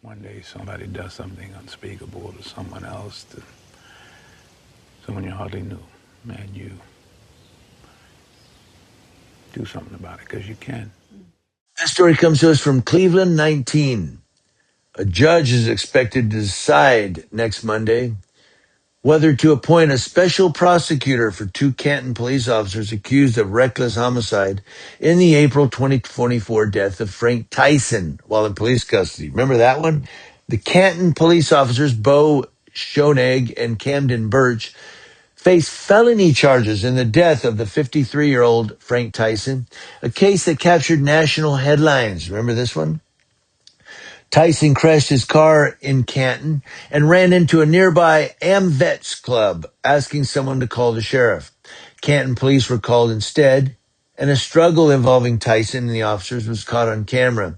one day somebody does something unspeakable to someone else, to someone you hardly knew, and you do something about it because you can. This story comes to us from Cleveland 19. A judge is expected to decide next Monday whether to appoint a special prosecutor for two Canton police officers accused of reckless homicide in the April 2024 death of Frank Tyson while in police custody. Remember that one? The Canton police officers, Bo Schoenegg and Camden Birch, face felony charges in the death of the 53-year-old Frank Tyson, a case that captured national headlines. Remember this one? Tyson crashed his car in Canton and ran into a nearby AmVets club, asking someone to call the sheriff. Canton police were called instead, and a struggle involving Tyson and the officers was caught on camera.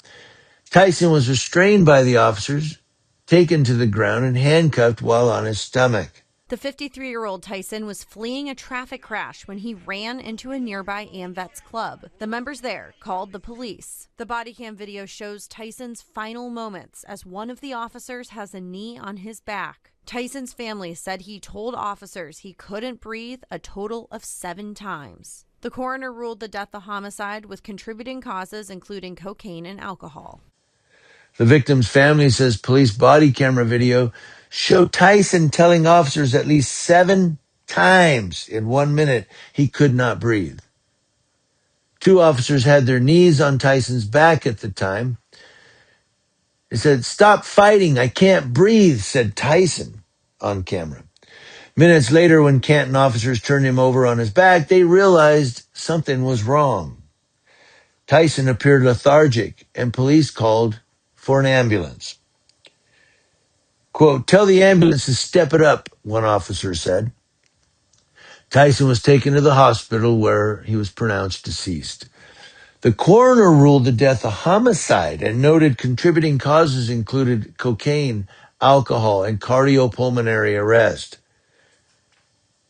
Tyson was restrained by the officers, taken to the ground, and handcuffed while on his stomach. The 53-year-old Tyson was fleeing a traffic crash when he ran into a nearby AmVets club. The members there called the police. The body cam video shows Tyson's final moments as one of the officers has a knee on his back. Tyson's family said he told officers he couldn't breathe a total of 7 times. The coroner ruled the death a homicide with contributing causes including cocaine and alcohol. The victim's family says police body camera video showed Tyson telling officers at least 7 times in 1 minute he could not breathe. 2 officers had their knees on Tyson's back at the time. They said, "Stop fighting, I can't breathe," said Tyson on camera. Minutes later, when Canton officers turned him over on his back, they realized something was wrong. Tyson appeared lethargic, and police called for an ambulance. Quote, "Tell the ambulance to step it up," one officer said. Tyson was taken to the hospital where he was pronounced deceased. The coroner ruled the death a homicide and noted contributing causes included cocaine, alcohol, and cardiopulmonary arrest.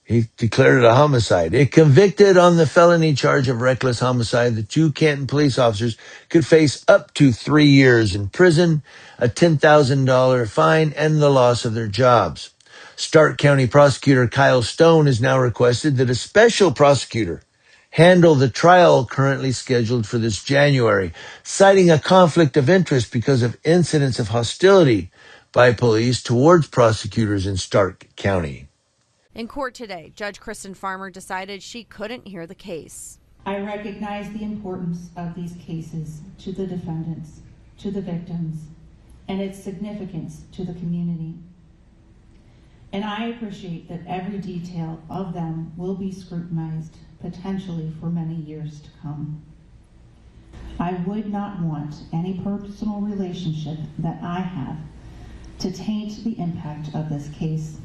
He declared it a homicide. It convicted on the felony charge of reckless homicide. The 2 Canton police officers could face up to 3 years in prison, a $10,000 fine, and the loss of their jobs. Stark County Prosecutor Kyle Stone has now requested that a special prosecutor handle the trial currently scheduled for this January, citing a conflict of interest because of incidents of hostility by police towards prosecutors in Stark County. In court today, Judge Kristen Farmer decided she couldn't hear the case. I recognize the importance of these cases to the defendants, to the victims, and its significance to the community. And I appreciate that every detail of them will be scrutinized, potentially for many years to come. I would not want any personal relationship that I have to taint the impact of this case.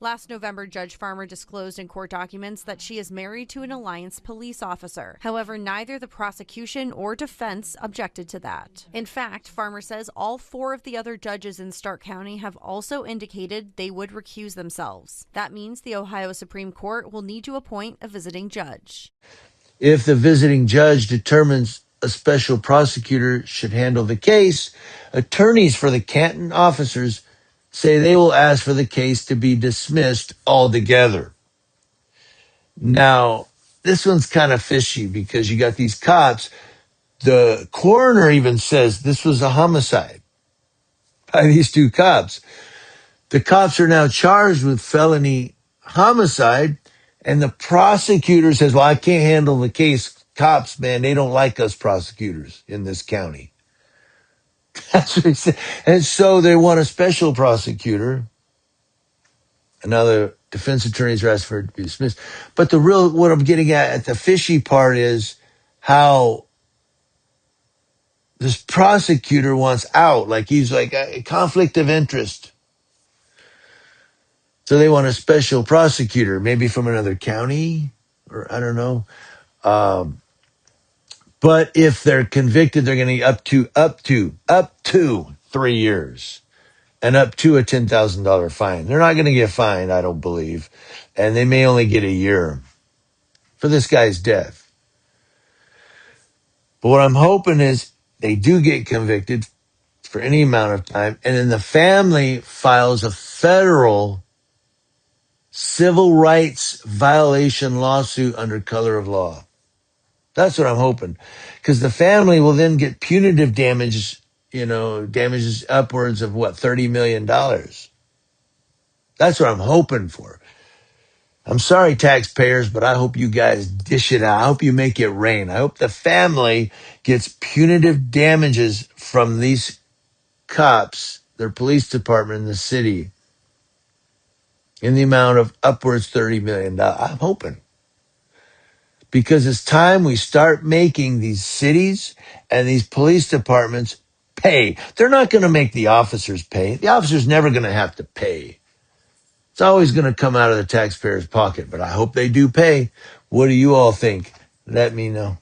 Last November, Judge Farmer disclosed in court documents that she is married to an Alliance police officer. However, neither the prosecution or defense objected to that. In fact, Farmer says all 4 of the other judges in Stark County have also indicated they would recuse themselves. That means the Ohio Supreme Court will need to appoint a visiting judge. If the visiting judge determines a special prosecutor should handle the case, attorneys for the Canton officers say they will ask for the case to be dismissed altogether. Now, this one's kind of fishy because you got these cops. The coroner even says this was a homicide by these 2 cops. The cops are now charged with felony homicide, and the prosecutor says, "Well, I can't handle the case." Cops, man, they don't like us prosecutors in this county. That's what he said. And so they want a special prosecutor. Another defense attorneys are asked for it to be dismissed. But what I'm getting at the fishy part is how this prosecutor wants out. Like he's like a conflict of interest. So they want a special prosecutor, maybe from another county, or I don't know. But if they're convicted, they're going to get up to 3 years and up to a $10,000 fine. They're not going to get fined, I don't believe. And they may only get a year for this guy's death. But what I'm hoping is they do get convicted for any amount of time. And then the family files a federal civil rights violation lawsuit under color of law. That's what I'm hoping. Because the family will then get punitive damages, damages upwards of $30 million. That's what I'm hoping for. I'm sorry, taxpayers, but I hope you guys dish it out. I hope you make it rain. I hope the family gets punitive damages from these cops, their police department in the city, in the amount of upwards $30 million. I'm hoping. Because it's time we start making these cities and these police departments pay. They're not going to make the officers pay. The officers never going to have to pay. It's always going to come out of the taxpayer's pocket, but I hope they do pay. What do you all think? Let me know.